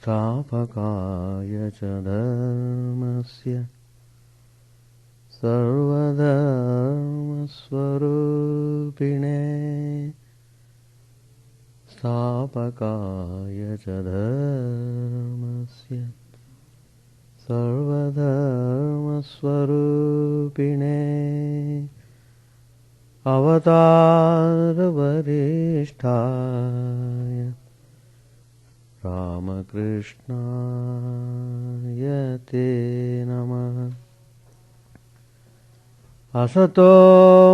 स्थापकाय च धर्मस्य सर्वधर्मस्वरूपिणे स्थापकाय च धर्मस्य सर्वधर्मस्वरूपिणे अवतारवरिष्ठाय रामकृष्णाय ते नमः। असतो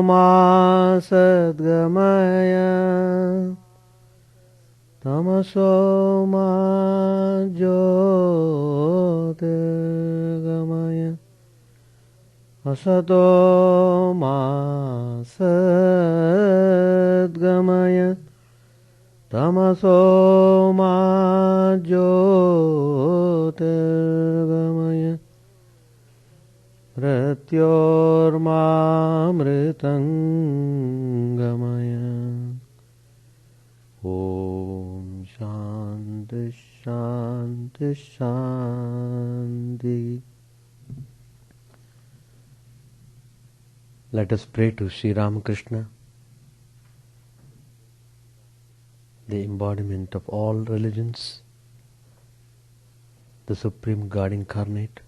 मा सद्गमय तमसो मा ज्योतिर्गमय असतो मा सद्गमय तमसो मा ज्योतिर्गमय मृत्योर्मामृतङ्गमय। ॐ शान्ति शान्ति शान्ति। Let us pray to Sri Ramakrishna, the embodiment of all religions, the Supreme God Incarnate,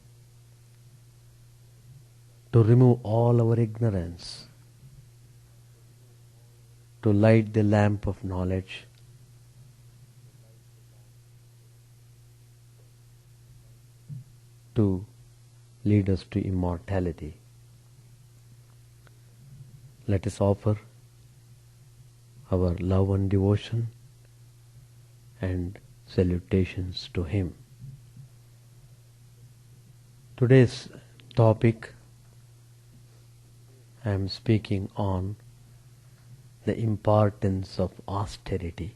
to remove all our ignorance, to light the lamp of knowledge, to lead us to immortality. Let us offer our love and devotion and salutations to Him. Today's topic, I am speaking on the importance of austerity.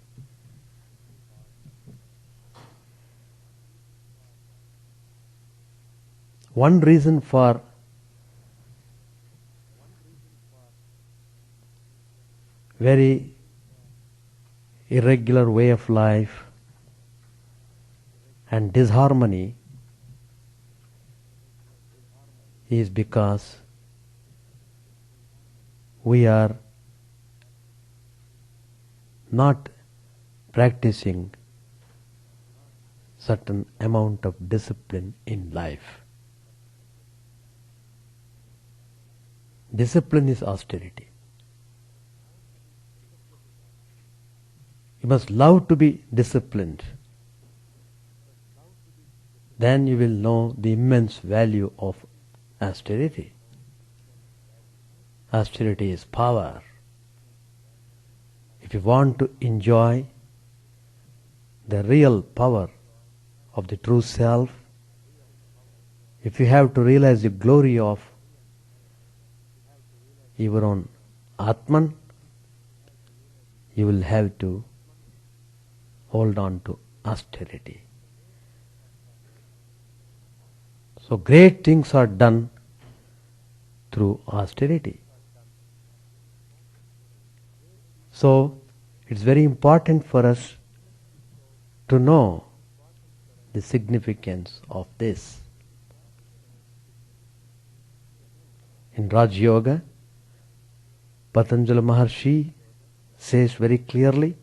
One reason for very irregular way of life and disharmony is because we are not practicing certain amount of discipline in life. Discipline is austerity. You must love to be disciplined. Then you will know the immense value of austerity. Austerity is power. If you want to enjoy the real power of the true self, if you have to realize the glory of your own Atman, you will have to hold on to austerity. So great things are done through austerity. So it's very important for us to know the significance of this. In Raj Yoga, Patanjali Maharshi says very clearly,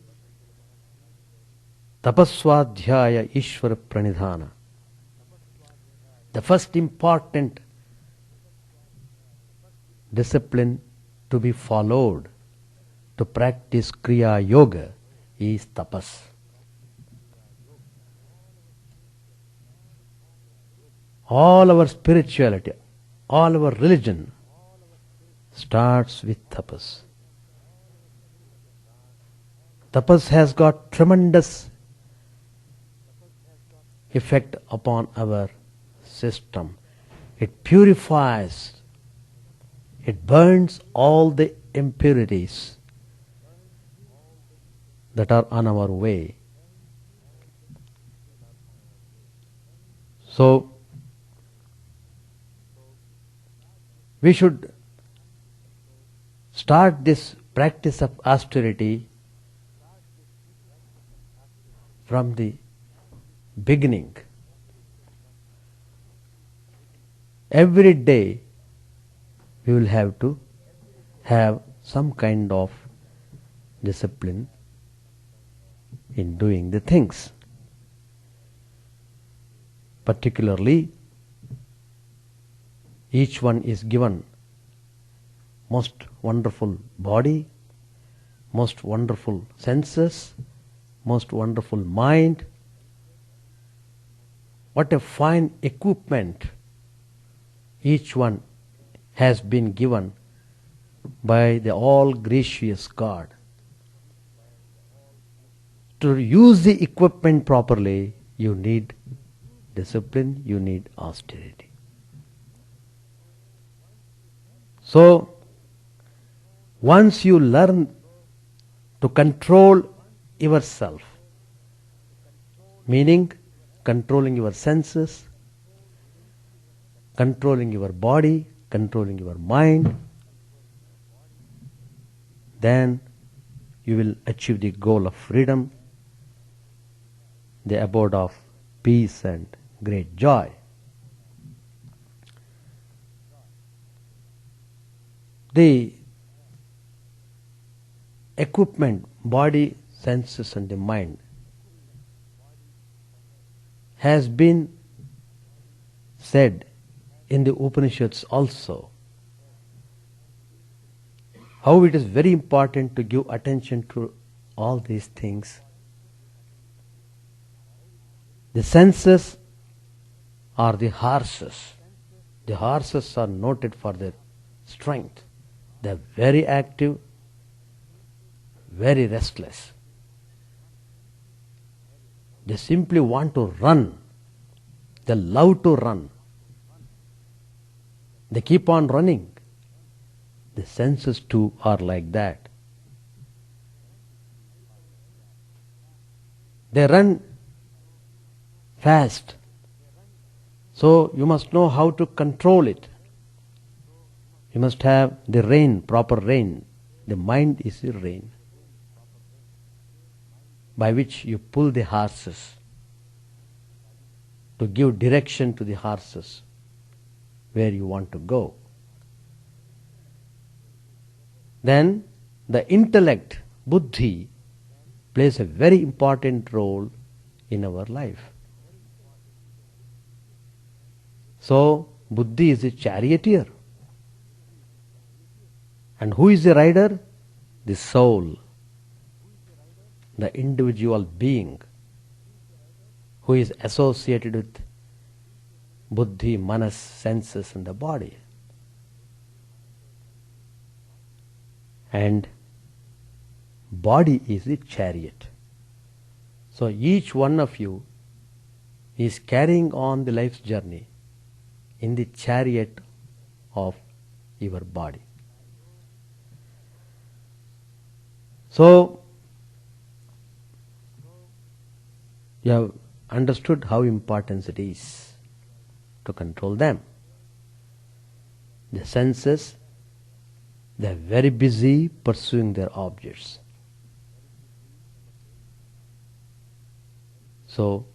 Tapaswadhyaya Ishvara Pranidhana. The first important discipline to be followed to practice Kriya Yoga is tapas. All our spirituality, all our religion starts with tapas. Tapas has got tremendous effect upon our system. It purifies, it burns all the impurities that are on our way. So, we should start this practice of austerity from the beginning. Every day we will have to have some kind of discipline in doing the things. Particularly, each one is given most wonderful body, most wonderful senses, most wonderful mind. What a fine equipment each one has been given by the all gracious God. To use the equipment properly, you need discipline, you need austerity. So, once you learn to control yourself, meaning controlling your senses, controlling your body, controlling your mind, then you will achieve the goal of freedom, the abode of peace and great joy. The equipment, body, senses and the mind has been said in the Upanishads also, how it is very important to give attention to all these things. The senses are the horses. The horses are noted for their strength. They are very active, very restless. They simply want to run. They love to run. They keep on running. The senses too are like that. They run fast. So you must know how to control it. You must have the rein, proper rein. The mind is the rein by which you pull the horses, to give direction to the horses where you want to go. Then the intellect, buddhi, plays a very important role in our life. So, buddhi is a charioteer. And who is the rider? The soul, the individual being who is associated with buddhi, manas, senses and the body. And body is the chariot. So each one of you is carrying on the life's journey in the chariot of your body. So, you have understood how important it is to control them. The senses, they are very busy pursuing their objects. So,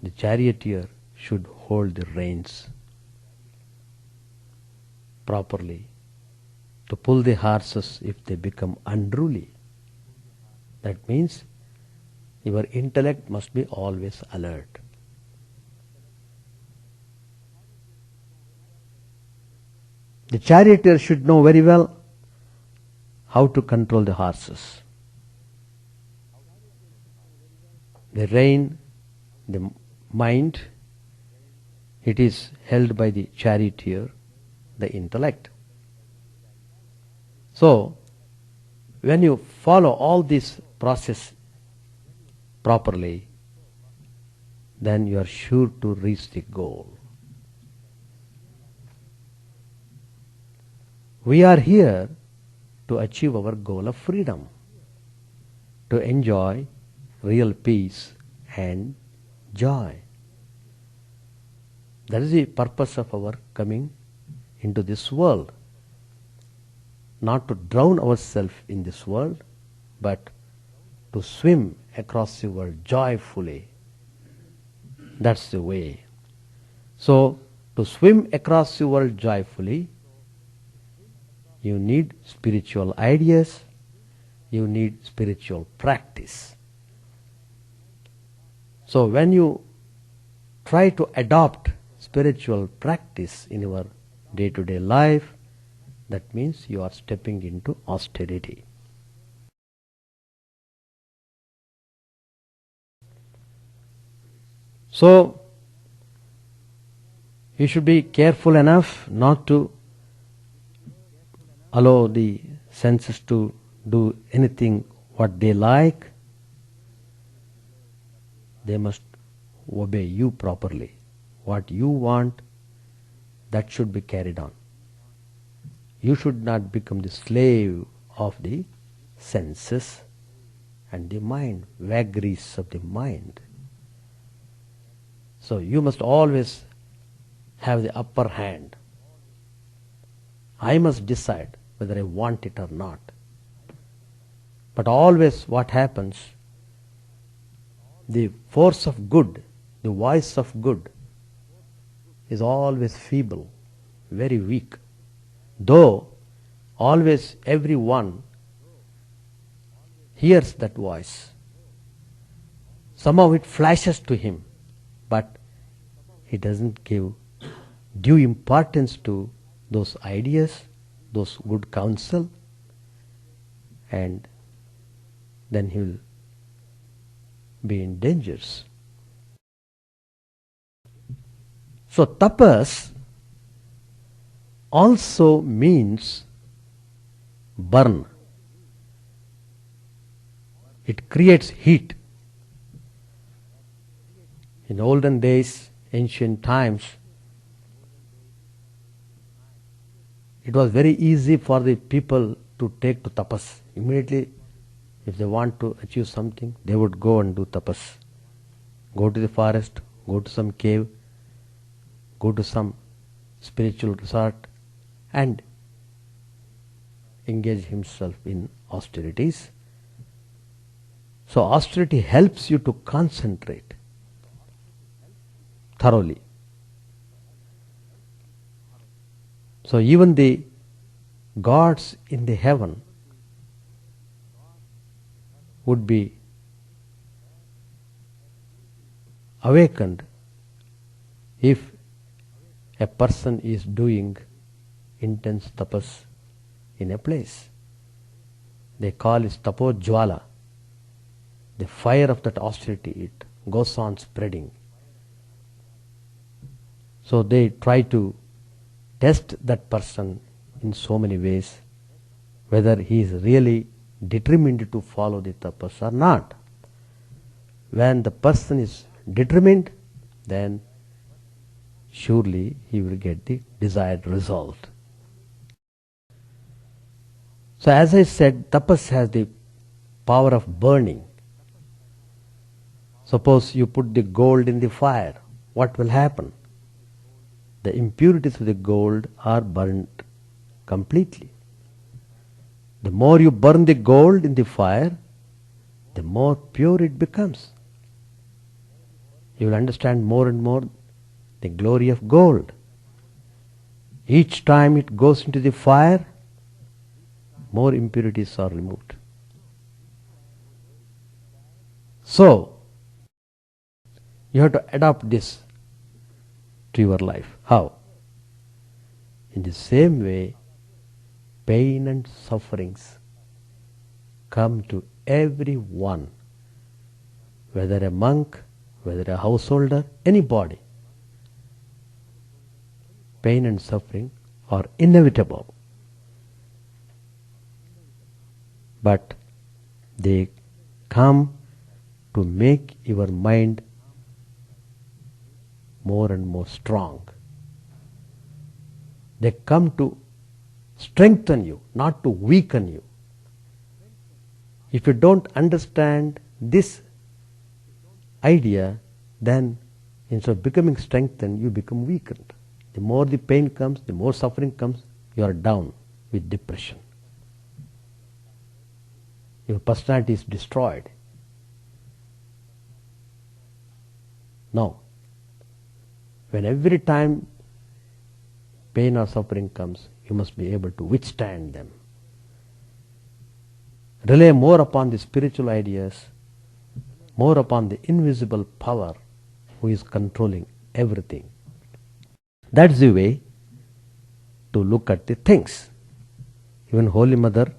the charioteer should hold the reins properly to pull the horses if they become unruly. That means your intellect must be always alert. The charioteer should know very well how to control the horses. The rein, the mind, it is held by the charioteer, the intellect. So, when you follow all this process properly, then you are sure to reach the goal. We are here to achieve our goal of freedom, to enjoy real peace and joy. That is the purpose of our coming into this world. Not to drown ourselves in this world, but to swim across the world joyfully That's the way. So, to swim across the world joyfully, you need spiritual ideas, you need spiritual practice. So, when you try to adopt spiritual practice in your day-to-day life, that means you are stepping into austerity. So, you should be careful enough not to allow the senses to do anything what they like. They must obey you properly. What you want, that should be carried on. You should not become the slave of the senses and the mind, vagaries of the mind. So you must always have the upper hand. I must decide whether I want it or not. But always what happens, the force of good, the voice of good is always feeble, very weak. Though always everyone hears that voice. Somehow it flashes to him, but he doesn't give due importance to those ideas, those good counsel, and then he will be in dangers. So tapas also means burn. It creates heat. In olden days, ancient times, it was very easy for the people to take to tapas. Immediately, if they want to achieve something, they would go and do tapas. Go to the forest, go to some cave, go to some spiritual resort and engage himself in austerities. So austerity helps you to concentrate thoroughly. So even the gods in the heaven would be awakened if a person is doing intense tapas in a place. They call it tapojwala. The fire of that austerity, it goes on spreading. So they try to test that person in so many ways, whether he is really determined to follow the tapas or not. When the person is determined, then surely he will get the desired result. So as I said, tapas has the power of burning. Suppose you put the gold in the fire, what will happen? The impurities of the gold are burnt completely. The more you burn the gold in the fire, the more pure it becomes. You will understand more and more the glory of gold. Each time it goes into the fire, more impurities are removed. So, you have to adopt this to your life. How? In the same way, pain and sufferings come to everyone, whether a monk, whether a householder, anybody. Pain and suffering are inevitable. But they come to make your mind more and more strong. They come to strengthen you, not to weaken you. If you don't understand this idea, then instead of becoming strengthened, you become weakened. The more the pain comes, the more suffering comes, you are down with depression. Your personality is destroyed. Now, When every time pain or suffering comes, you must be able to withstand them. Rely more upon the spiritual ideas, more upon the invisible power who is controlling everything. That's the way to look at the things. Even Holy Mother,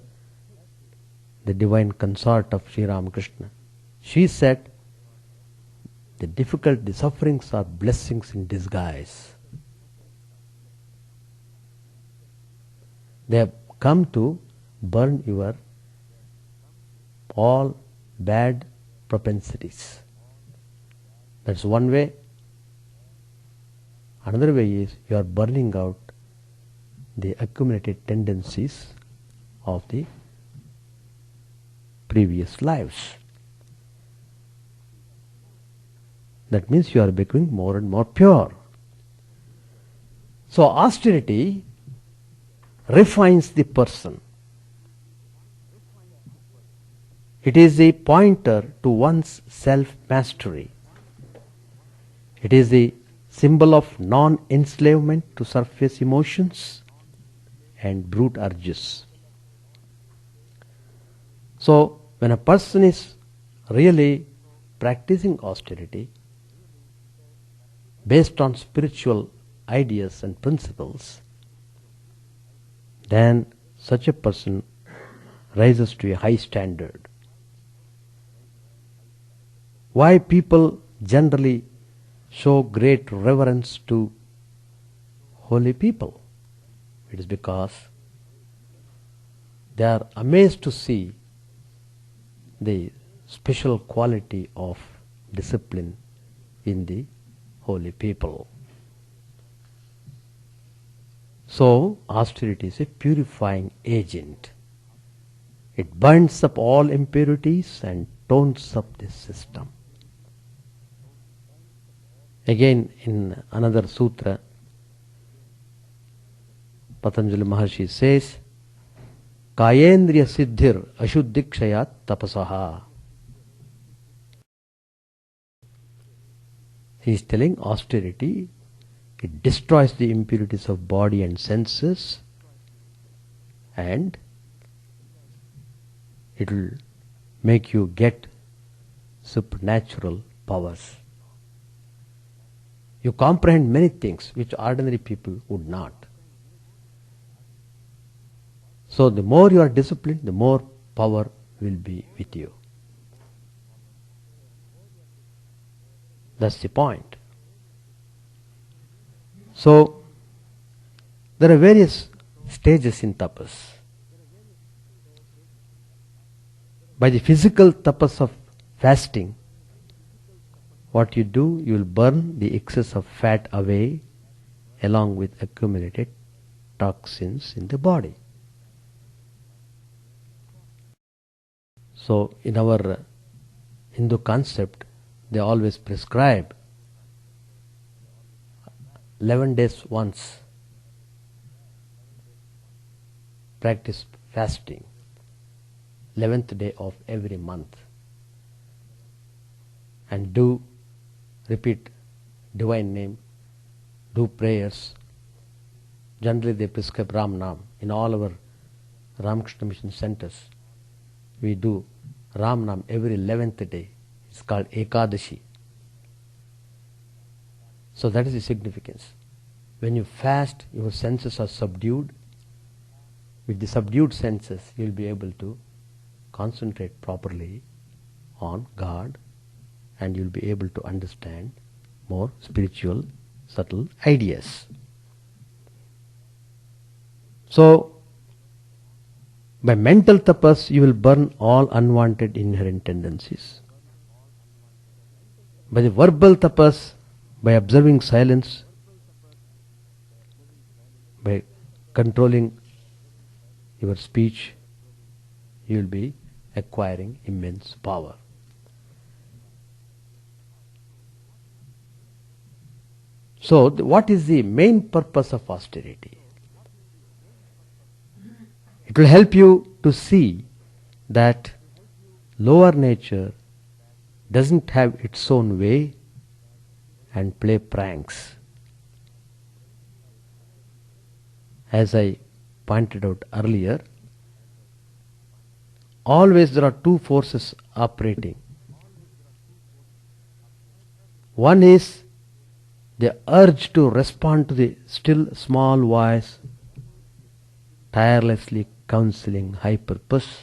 the divine consort of Sri Ramakrishna, she said, the sufferings are blessings in disguise. They have come to burn your all bad propensities. That's one way. Another way is you are burning out the accumulated tendencies of the previous lives. That means you are becoming more and more pure. So austerity refines the person. It is a pointer to one's self-mastery. It is the symbol of non-enslavement to surface emotions and brute urges. So, when a person is really practicing austerity based on spiritual ideas and principles, then such a person rises to a high standard. Why people generally show great reverence to holy people? It is because they are amazed to see the special quality of discipline in the holy people. So, austerity is a purifying agent. It burns up all impurities and tones up the system. Again, in another sutra, Patanjali Maharshi says, Kayendriya siddhir ashuddhikshayat tapasaha. He is telling austerity, it destroys the impurities of body and senses, and it will make you get supernatural powers. You comprehend many things which ordinary people would not. So the more you are disciplined, the more power will be with you. That's the point. So there are various stages in tapas. By the physical tapas of fasting, what you do, you will burn the excess of fat away along with accumulated toxins in the body. So in our Hindu concept, they always prescribe 11 days once practice fasting, 11th day of every month, and do repeat divine name, do prayers. Generally they prescribe Ram Nam. In all our Ramakrishna Mission centers, we do Ram Nam every 11th day. It's called Ekadashi. So that is the significance. When you fast, your senses are subdued. With the subdued senses, you will be able to concentrate properly on God, and you will be able to understand more spiritual, subtle ideas. So, by mental tapas, you will burn all unwanted inherent tendencies. By the verbal tapas, by observing silence, by controlling your speech, you will be acquiring immense power. So, what is the main purpose of austerity? It will help you to see that lower nature doesn't have its own way and play pranks as I pointed out earlier, always there are two forces operating. One is the urge to respond to the still small voice, tirelessly counseling high purpose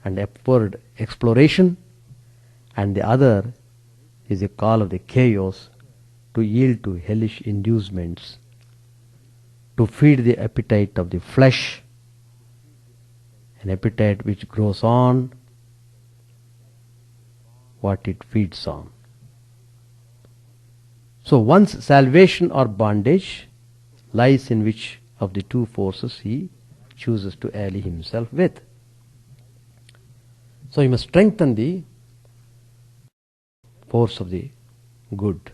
and upward exploration, and the other is the call of the chaos to yield to hellish inducements, to feed the appetite of the flesh, an appetite which grows on what it feeds on. So one's salvation or bondage lies in which of the two forces he chooses to ally himself with. So you must strengthen the force of the good.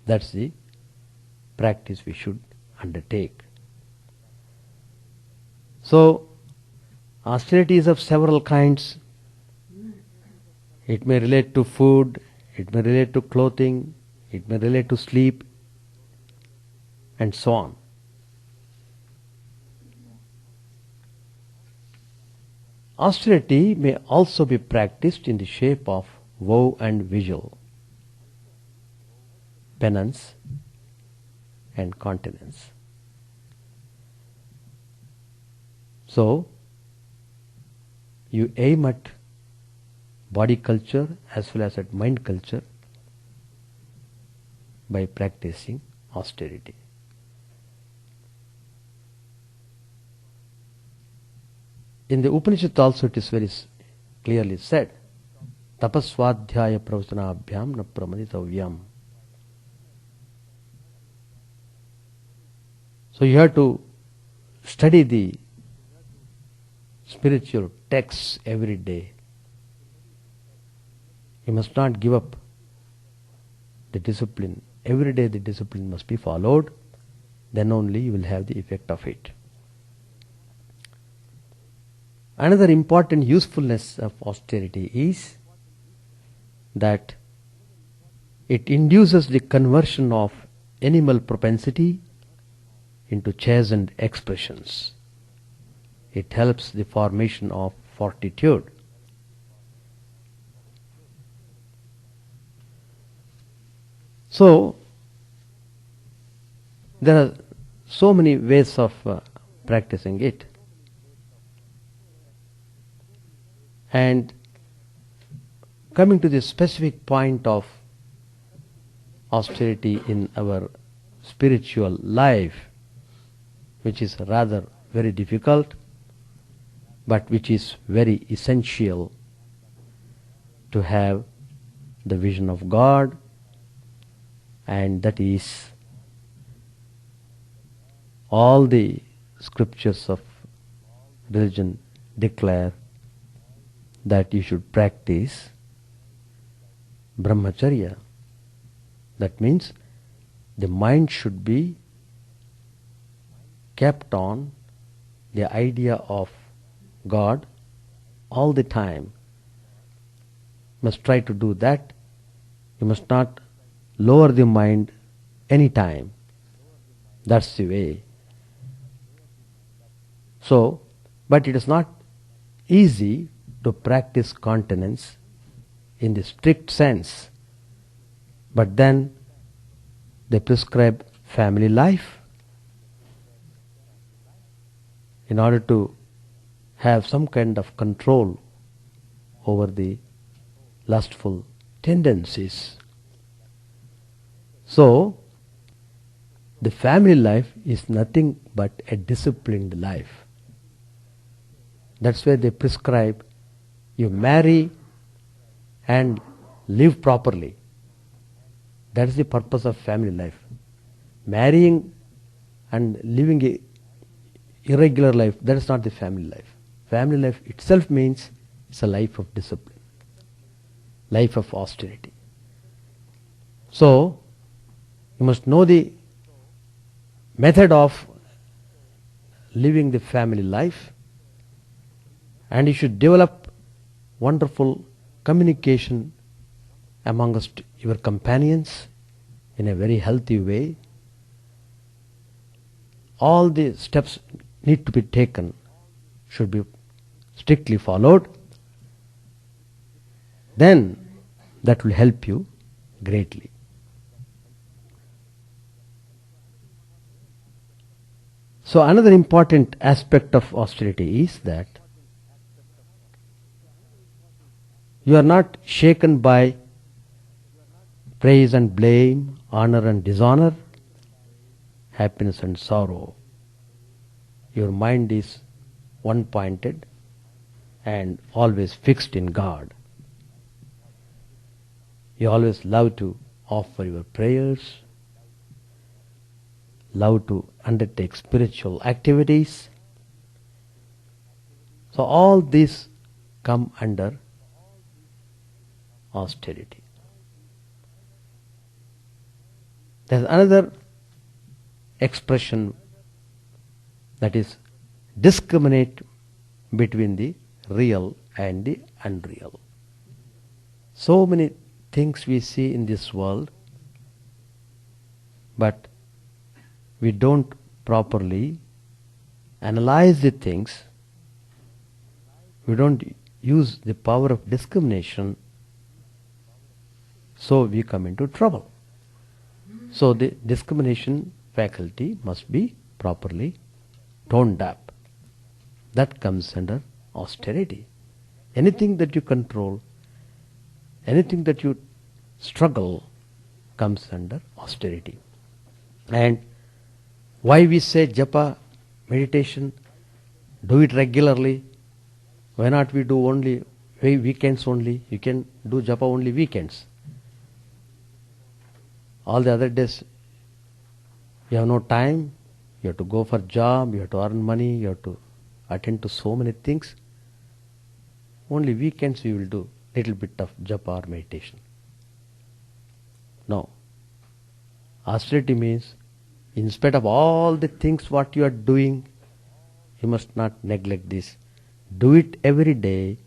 That's the practice we should undertake. So austerity is of several kinds. It may relate to food, it may relate to clothing, it may relate to sleep, and so on. Austerity may also be practiced in the shape of vow and vigil, penance and continence. So, you aim at body culture as well as at mind culture by practicing austerity. In the Upanishad also it is very clearly said, tapaswadhyaya pravachanabhyam na pramaditavyam. So you have to study the spiritual texts every day. You must not give up the discipline. Every day the discipline must be followed. Then only you will have the effect of it. Another important usefulness of austerity is that it induces the conversion of animal propensity into chastened expressions. It helps the formation of fortitude. So, there are so many ways of practicing it. And coming to the specific point of austerity in our spiritual life, which is rather very difficult, but which is very essential to have the vision of God, and that is all the scriptures of religion declare that you should practice brahmacharya. That means the mind should be kept on the idea of God all the time. You must try to do that. You must not lower the mind any time. That's the way. So, but it is not easy to practice continence in the strict sense. But then they prescribe family life in order to have some kind of control over the lustful tendencies. So, the family life is nothing but a disciplined life. That's why they prescribe you marry and live properly. That is the purpose of family life. Marrying and living a irregular life, that is not the family life. Family life itself means it's a life of discipline, life of austerity. So, you must know the method of living the family life, and you should develop wonderful communication amongst your companions in a very healthy way. all the steps need to be taken, should be strictly followed, then that will help you greatly. So another important aspect of austerity is that you are not shaken by praise and blame, honor and dishonor, happiness and sorrow. Your mind is one-pointed and always fixed in God. You always love to offer your prayers, love to undertake spiritual activities. So all these come under austerity. There's another expression, that is discriminate between the real and the unreal. So many things we see in this world, but we don't properly analyze the things. We don't use the power of discrimination, so we come into trouble. So the discrimination faculty must be properly toned up. That comes under austerity. Anything that you control, anything that you struggle, comes under austerity. And why we say japa, meditation, do it regularly? Why not we do only weekends only? You can do japa only weekends. All the other days you have no time, you have to go for job, you have to earn money, you have to attend to so many things. Only weekends you will do little bit of japa or meditation. No. Austerity means, in spite of all the things what you are doing, you must not neglect this. Do it every day.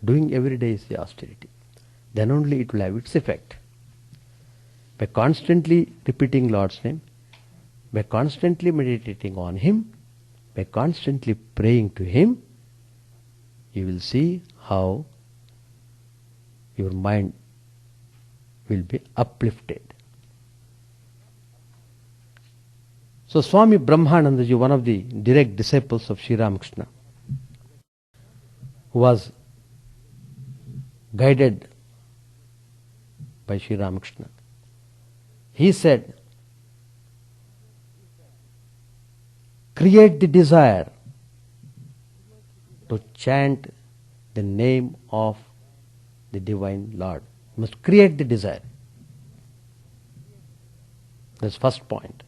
Doing every day is the austerity. Then only it will have its effect. By constantly repeating Lord's name, by constantly meditating on Him, by constantly praying to Him, you will see how your mind will be uplifted. So Swami Brahmanandaji, one of the direct disciples of Sri Ramakrishna, who was guided by Sri Ramakrishna, he said, create the desire to chant the name of the Divine Lord. You must create the desire. That's first point.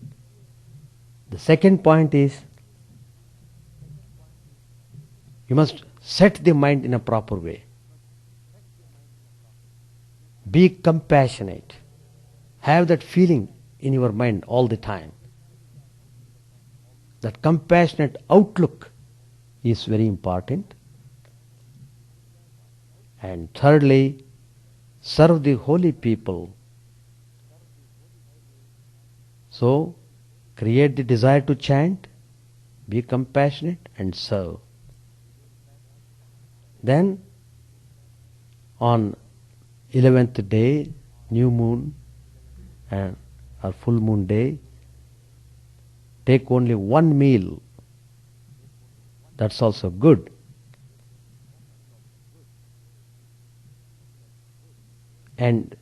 The second point is, you must set the mind in a proper way. Be compassionate. Have that feeling in your mind all the time. That compassionate outlook is very important. And thirdly, serve the holy people. So, create the desire to chant, be compassionate and serve. Then, on 11th day, new moon, and or full moon day, take only one meal. That's also good. And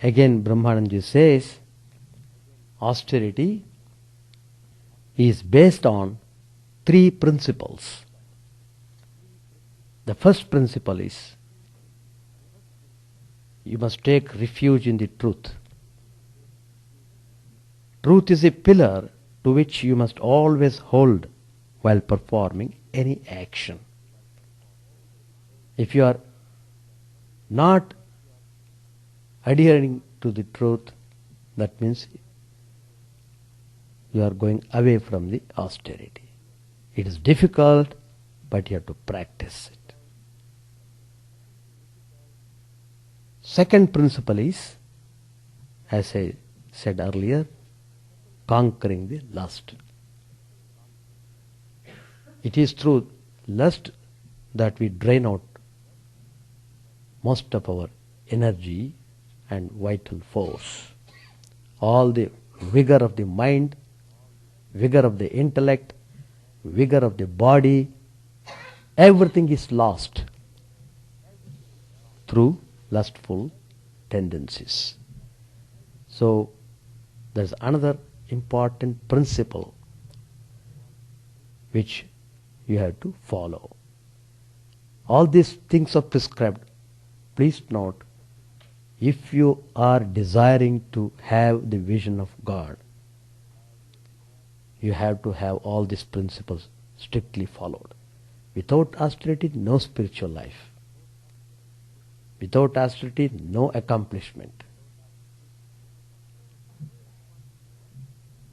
again Brahmanandaji says, austerity is based on three principles. The first principle is, you must take refuge in the truth. Truth is a pillar to which you must always hold while performing any action. If you are not adhering to the truth, that means you are going away from the austerity. It is difficult, but you have to practice it. Second principle is, as I said earlier, conquering the lust. It is through lust that we drain out most of our energy and vital force. All the vigor of the mind, vigor of the intellect, vigor of the body, everything is lost through lustful tendencies. So there's another important principle which you have to follow. All these things are prescribed. Please note, if you are desiring to have the vision of God, you have to have all these principles strictly followed. Without austerity, no spiritual life. Without austerity, no accomplishment.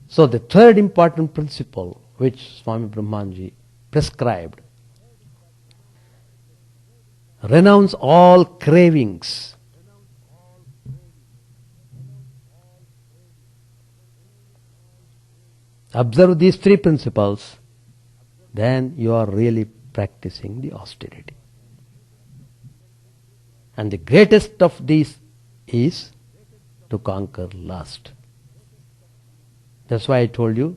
So the third important principle which Swami Brahmanji prescribed: renounce all cravings. Observe these three principles, then you are really practicing the austerity. And the greatest of these is to conquer lust. That's why I told you,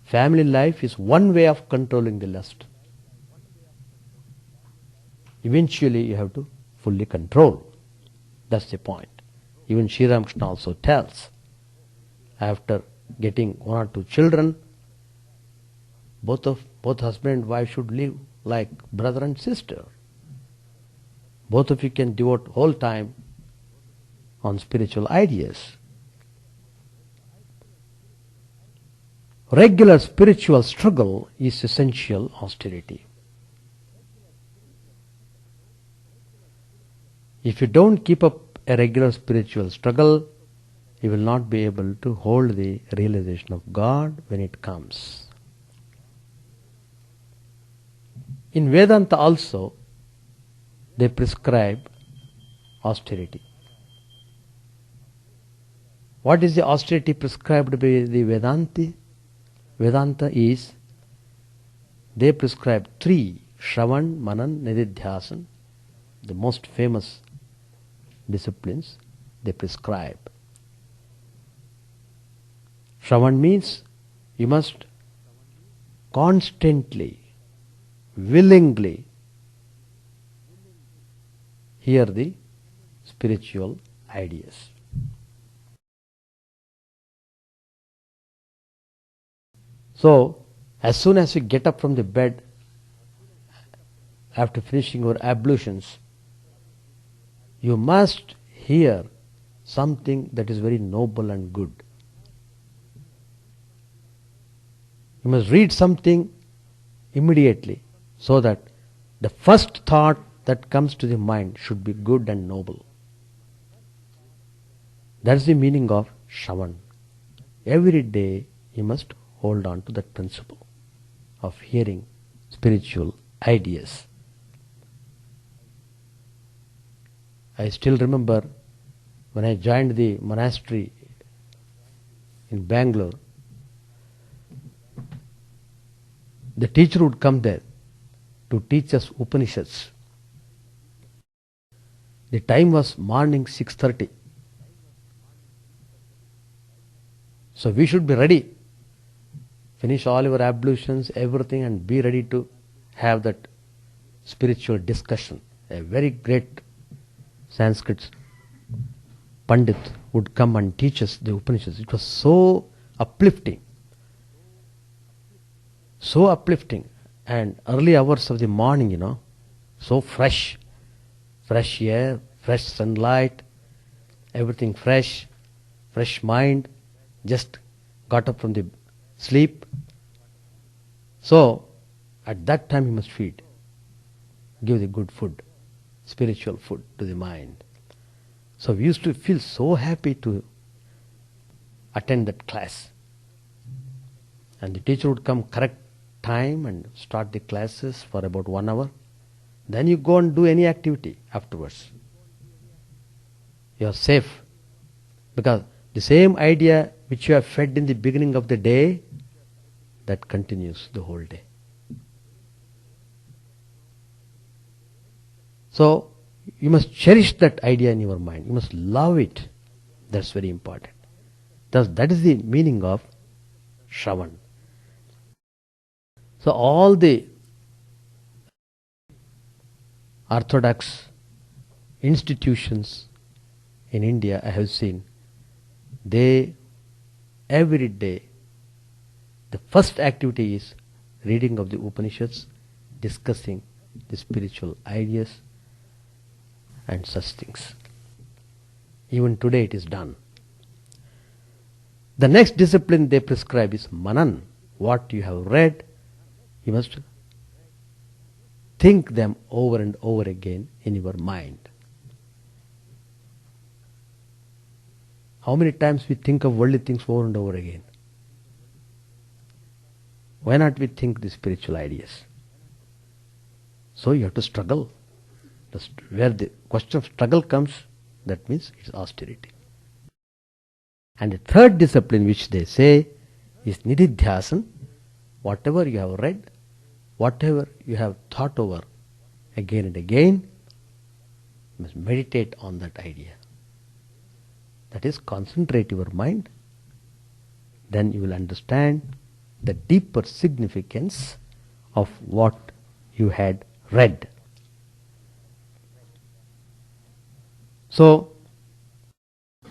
family life is one way of controlling the lust. Eventually you have to fully control. That's the point. Even Sri Ramakrishna also tells, after getting one or two children, both husband and wife should live like brother and sister. Both of you can devote whole time on spiritual ideas. Regular spiritual struggle is essential austerity. If you don't keep up a regular spiritual struggle, you will not be able to hold the realization of God when it comes. In Vedanta also, they prescribe austerity. What is the austerity prescribed by the Vedanta? Vedanta is, they prescribe three: Shravan, Manan, Nididhyasan, the most famous disciplines they prescribe. Shravan means you must constantly, willingly hear the spiritual ideas. So, as soon as you get up from the bed, after finishing your ablutions, you must hear something that is very noble and good. You must read something immediately, so that the first thought that comes to the mind should be good and noble. That's the meaning of Shravan. Every day you must hold on to that principle of hearing spiritual ideas. I still remember when I joined the monastery in Bangalore, the teacher would come there to teach us Upanishads. The time was morning 6:30. So we should be ready. Finish all your ablutions, everything, and be ready to have that spiritual discussion. A very great Sanskrit Pandit would come and teach us the Upanishads. It was so uplifting. So uplifting. And early hours of the morning, so fresh. Fresh air, fresh sunlight, everything fresh, fresh mind, just got up from the sleep. So, at that time you must feed. Give the good food, spiritual food to the mind. So we used to feel so happy to attend that class. And the teacher would come correct time and start the classes for about 1 hour. Then you go and do any activity afterwards. You are safe. Because the same idea which you have fed in the beginning of the day, that continues the whole day. So you must cherish that idea in your mind. You must love it. That's very important. Thus, that is the meaning of Shravan. So all the orthodox institutions in India I have seen, they every day, the first activity is reading of the Upanishads, discussing the spiritual ideas and such things. Even today it is done. The next discipline they prescribe is Manan. What you have read, you must think them over and over again in your mind. How many times we think of worldly things over and over again? Why not we think the spiritual ideas? So you have to struggle. Where the question of struggle comes, that means it's austerity. And the third discipline which they say is Nididhyasan. Whatever you have read, whatever you have thought over again and again, you must meditate on that idea. That is, concentrate your mind. Then you will understand the deeper significance of what you had read. So,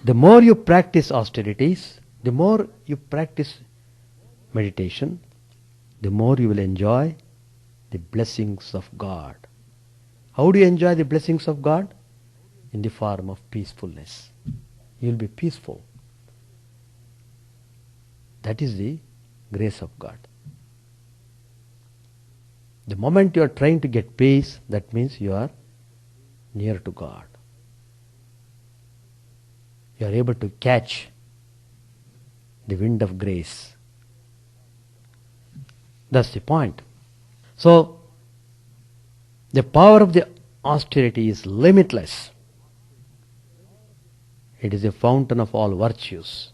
the more you practice austerities, the more you practice meditation, the more you will enjoy the blessings of God. How do you enjoy the blessings of God? In the form of peacefulness. You will be peaceful. That is the grace of God. The moment you are trying to get peace, that means you are near to God. You are able to catch the wind of grace. That's the point. So, the power of the austerity is limitless. It is a fountain of all virtues.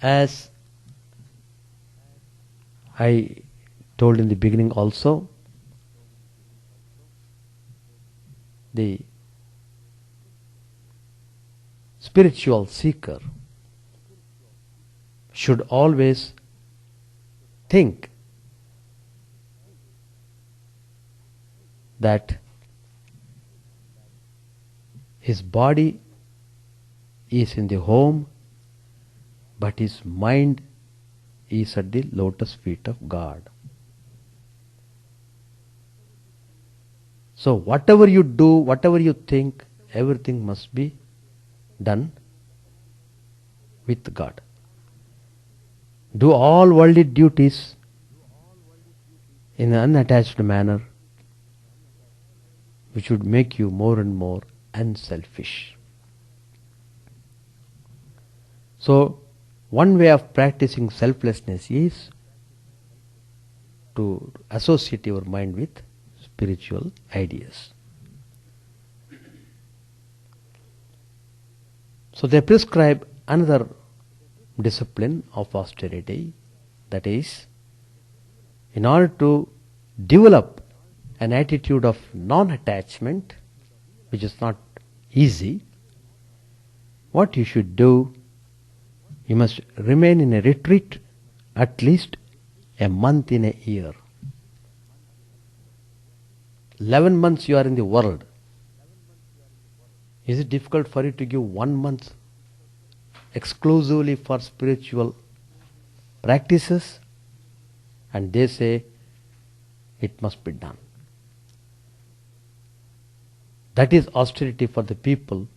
As I told in the beginning also, the spiritual seeker should always think that his body is in the home, but his mind is at the lotus feet of God. So whatever you do, whatever you think, everything must be done with God. Do all worldly duties in an unattached manner, which would make you more and more unselfish. So, one way of practicing selflessness is to associate your mind with spiritual ideas. So they prescribe another discipline of austerity, that is, in order to develop an attitude of non-attachment, which is not easy, what you should do, you must remain in a retreat at least a month in a year. 11 months you are in the world. Is it difficult for you to give 1 month exclusively for spiritual practices? And they say it must be done. That is austerity for the people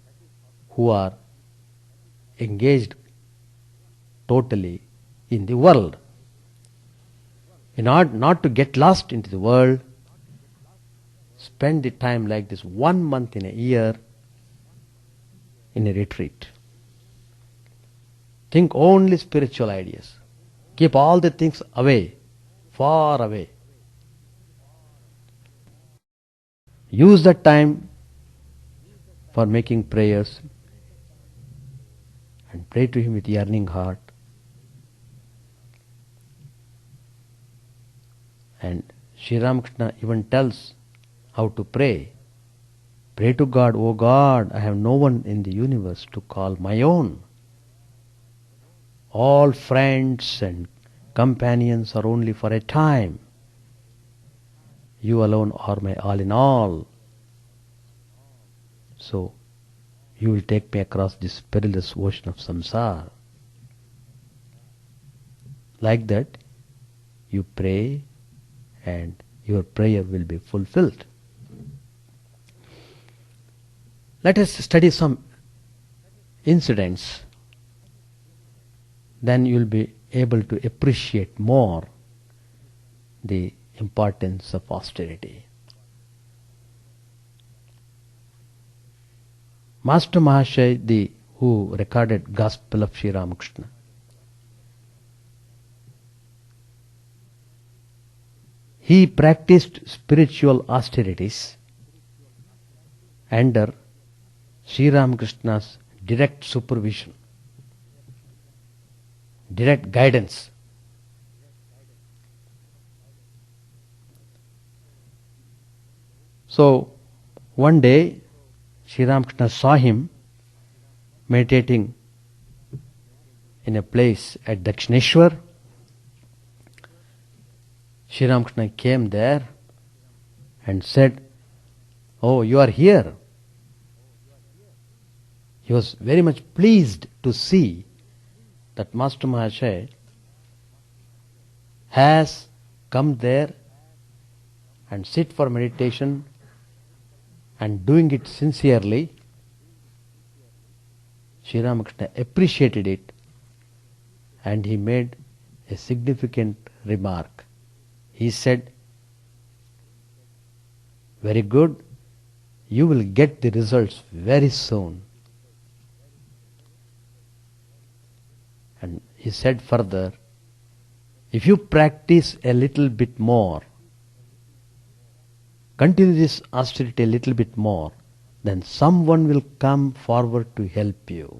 who are engaged totally in the world. In order not to get lost into the world, spend the time like this 1 month in a year in a retreat. Think only spiritual ideas. Keep all the things away, far away. Use that time for making prayers and pray to Him with yearning heart. And Sri Ramakrishna even tells how to pray. Pray to God, "O God, I have no one in the universe to call my own. All friends and companions are only for a time. You alone are my all in all. So, you will take me across this perilous ocean of samsara." Like that, you pray and your prayer will be fulfilled. Let us study some incidents. Then you will be able to appreciate more the importance of austerity. Master Mahashaya, who recorded Gospel of Sri Ramakrishna, he practiced spiritual austerities under Sri Ramakrishna's direct supervision, direct guidance. So, one day, Sri Ramakrishna saw him meditating in a place at Dakshineshwar. Sri Ramakrishna came there and said, "Oh, you are here." He was very much pleased to see that Master Mahashaya has come there and sit for meditation and doing it sincerely. Sri Ramakrishna appreciated it and he made a significant remark. He said, "Very good, you will get the results very soon." And he said further, "If you practice a little bit more, continue this austerity a little bit more, then someone will come forward to help you."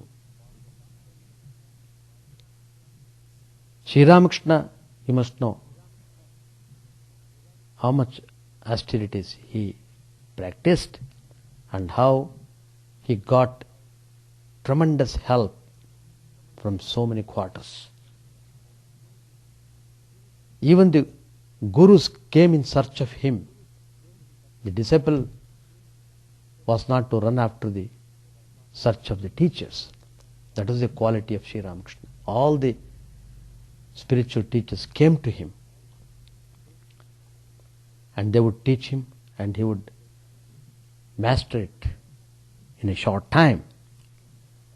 Sri Ramakrishna, you must know how much austerities he practiced and how he got tremendous help from so many quarters. Even the gurus came in search of him. The disciple was not to run after the search of the teachers. That was the quality of Sri Ramakrishna. All the spiritual teachers came to him and they would teach him and he would master it in a short time.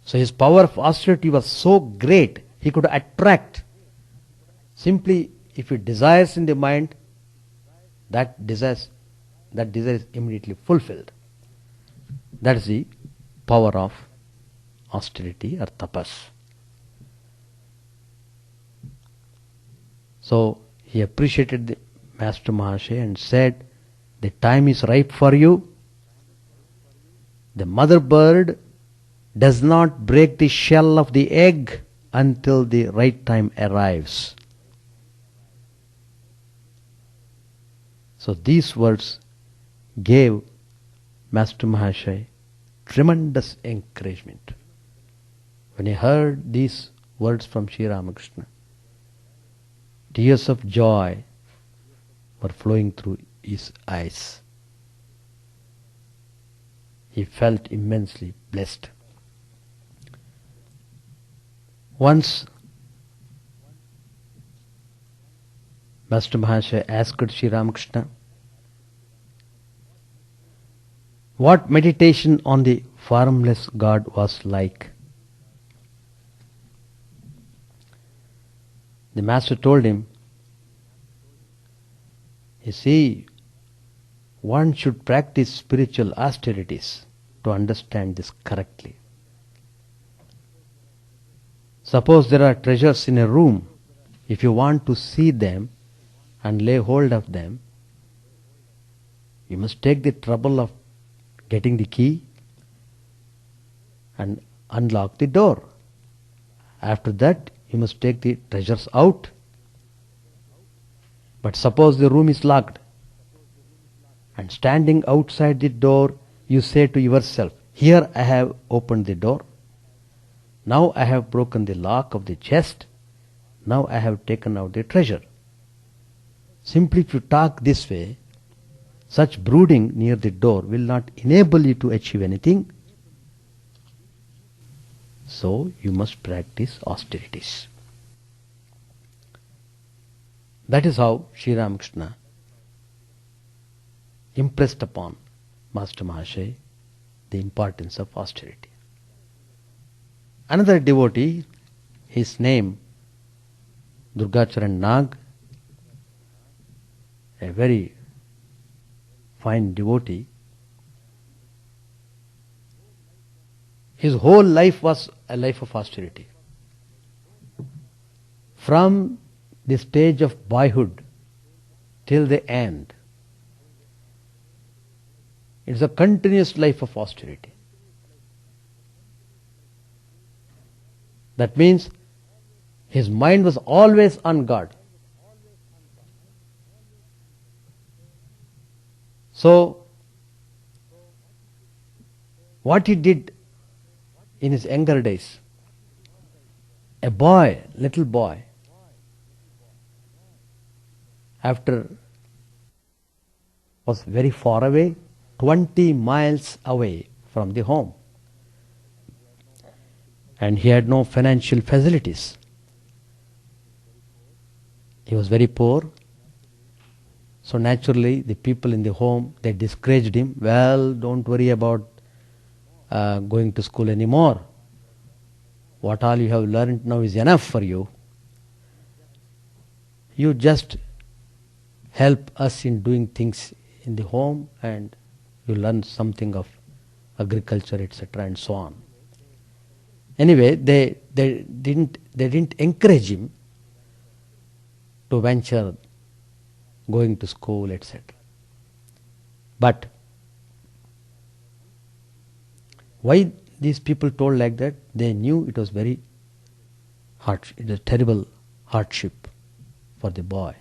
So his power of austerity was so great, he could attract. Simply, if he desires in the mind, that desire is immediately fulfilled. That is the power of austerity or tapas. So he appreciated the Master Mahashaya and said, "The time is ripe for you. The mother bird does not break the shell of the egg until the right time arrives." So these words gave Master Mahashaya tremendous encouragement. When he heard these words from Sri Ramakrishna, tears of joy were flowing through his eyes. He felt immensely blessed. Once Master Mahashaya asked Sri Ramakrishna, what meditation on the formless God was like. The Master told him, "You see, one should practice spiritual austerities to understand this correctly. Suppose there are treasures in a room. If you want to see them and lay hold of them, you must take the trouble of getting the key and unlock the door. After that, you must take the treasures out. But suppose the room is locked, and standing outside the door, you say to yourself, here I have opened the door. Now I have broken the lock of the chest. Now I have taken out the treasure. Simply if you talk this way, such brooding near the door will not enable you to achieve anything. So you must practice austerities. That is how Sri Ramakrishna impressed upon Master Mahasaya the importance of austerity. Another devotee, his name Durgacharan Nag, a very fine devotee. His whole life was a life of austerity. From the stage of boyhood till the end, it's a continuous life of austerity. That means his mind was always on God. So, what he did in his younger days, a boy, little boy, after was very far away, 20 miles away from the home. And he had no financial facilities. He was very poor. So naturally, the people in the home, they discouraged him. Well, don't worry about going to school anymore. What all you have learned now is enough for you. You just help us in doing things in the home and you learn something of agriculture, etc., and so on. Anyway, they didn't encourage him to venture going to school, etc. But why these people told like that? They knew it was very hard, it was a terrible hardship for the boy.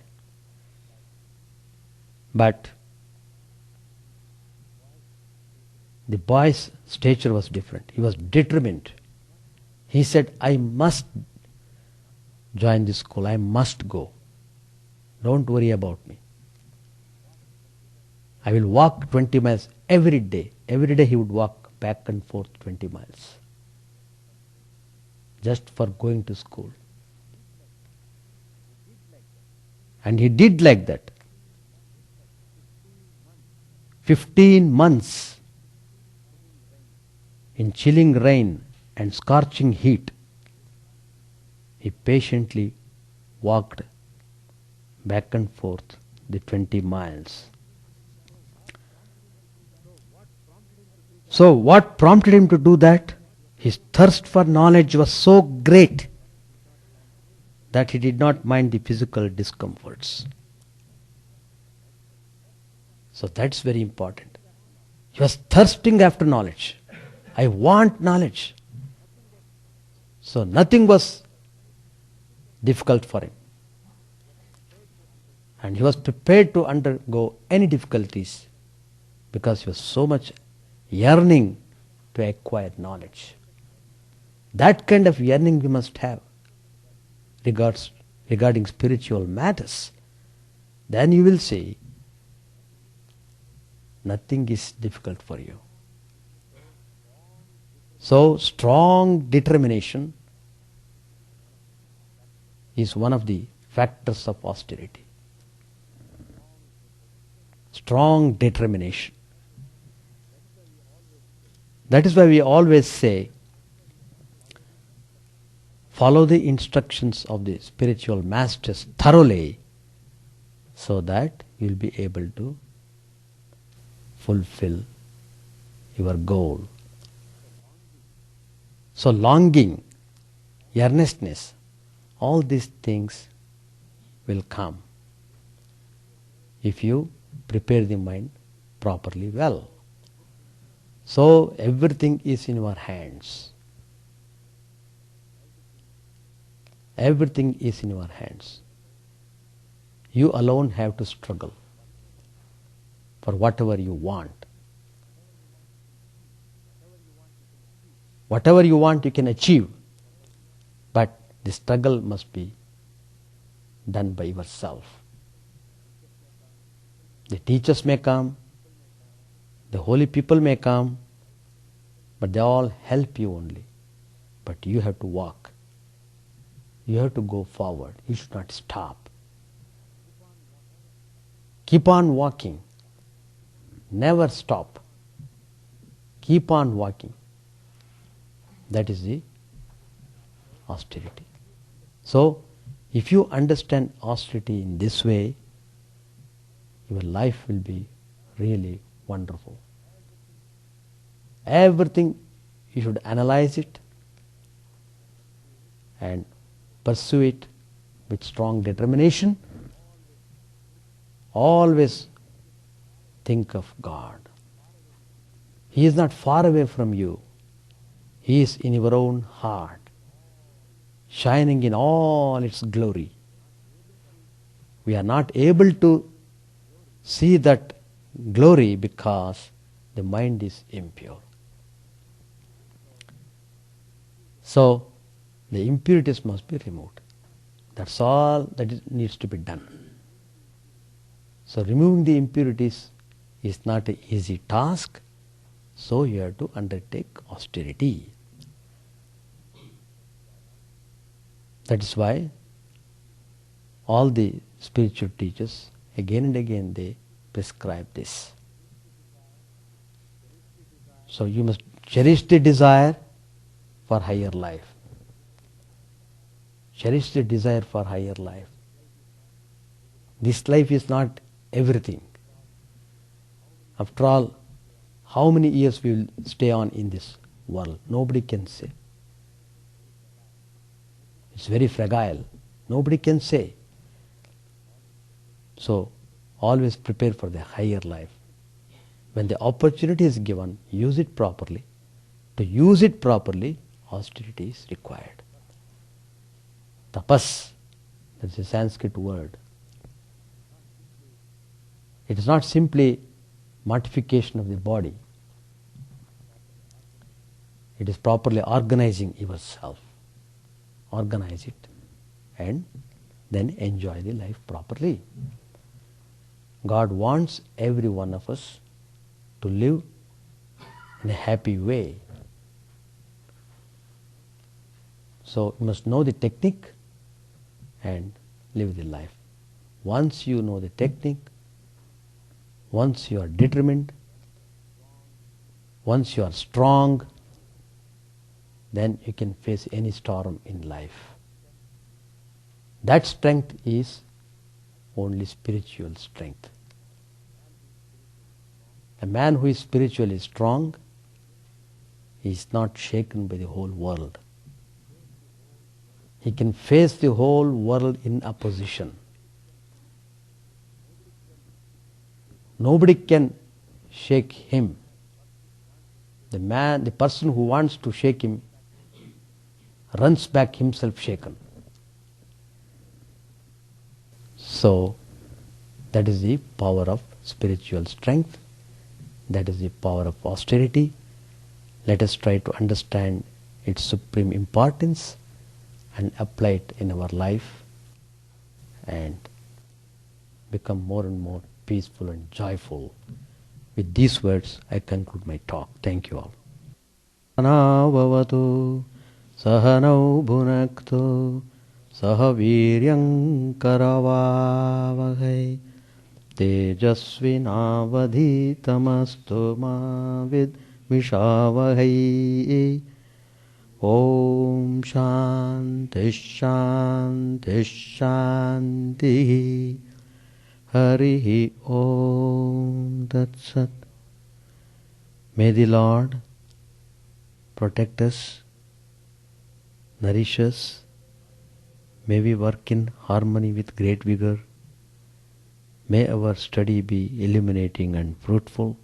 But the boy's stature was different. He was determined. He said, I must join this school. I must go. Don't worry about me. I will walk 20 miles every day. Every day he would walk back and forth 20 miles. Just for going to school. And he did like that. 15 months in chilling rain and scorching heat, he patiently walked back and forth the 20 miles. So what prompted him to do that? His thirst for knowledge was so great that he did not mind the physical discomforts. So that's very important. He was thirsting after knowledge. I want knowledge. So nothing was difficult for him. And he was prepared to undergo any difficulties because he was so much yearning to acquire knowledge. That kind of yearning we must have regarding spiritual matters. Then you will see nothing is difficult for you. So strong determination is one of the factors of austerity. Strong determination. That is why we always say, follow the instructions of the spiritual masters thoroughly so that you will be able to fulfill your goal. So longing, earnestness, all these things will come if you prepare the mind properly well. So everything is in your hands. Everything is in your hands. You alone have to struggle for whatever you want. Whatever you want you can achieve, but the struggle must be done by yourself. The teachers may come, the holy people may come, but they all help you only. But you have to walk. You have to go forward. You should not stop. Keep on walking. Never stop. Keep on walking. That is the austerity. So, if you understand austerity in this way, your life will be really wonderful. Everything you should analyze it and pursue it with strong determination. Always think of God. He is not far away from you. He is in your own heart, shining in all its glory. We are not able to see that glory because the mind is impure. So, the impurities must be removed. That's all that needs to be done. So, removing the impurities is not an easy task. So, you have to undertake austerity. That is why all the spiritual teachers again and again they prescribe this. So, you must cherish the desire for higher life. Cherish the desire for higher life. This life is not everything. After all, how many years we will stay on in this world? Nobody can say. It's very fragile. Nobody can say. So, always prepare for the higher life. When the opportunity is given, use it properly. To use it properly, austerity is required. Tapas, that's a Sanskrit word. It is not simply mortification of the body. It is properly organizing yourself. Organize it and then enjoy the life properly. God wants every one of us to live in a happy way. So you must know the technique and live the life. Once you know the technique, once you are determined, once you are strong, then you can face any storm in life. That strength is only spiritual strength. A man who is spiritually strong is not shaken by the whole world. He can face the whole world in opposition. Nobody can shake him. The person who wants to shake him runs back himself shaken. So, that is the power of spiritual strength. That is the power of austerity. Let us try to understand its supreme importance and apply it in our life and become more and more peaceful and joyful. With these words, I conclude my talk. Thank you all. Anavavatu sahanau bhunaktu sahaviryam karavavahai tejasvinavadhitamastu ma vidvishavahai. Om Shanti Shanti Shanti. Harihi Om Tat Sat. May the Lord protect us, nourish us. May we work in harmony with great vigor. May our study be illuminating and fruitful.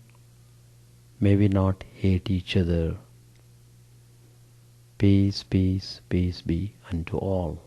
May we not hate each other. Peace, peace, peace be unto all.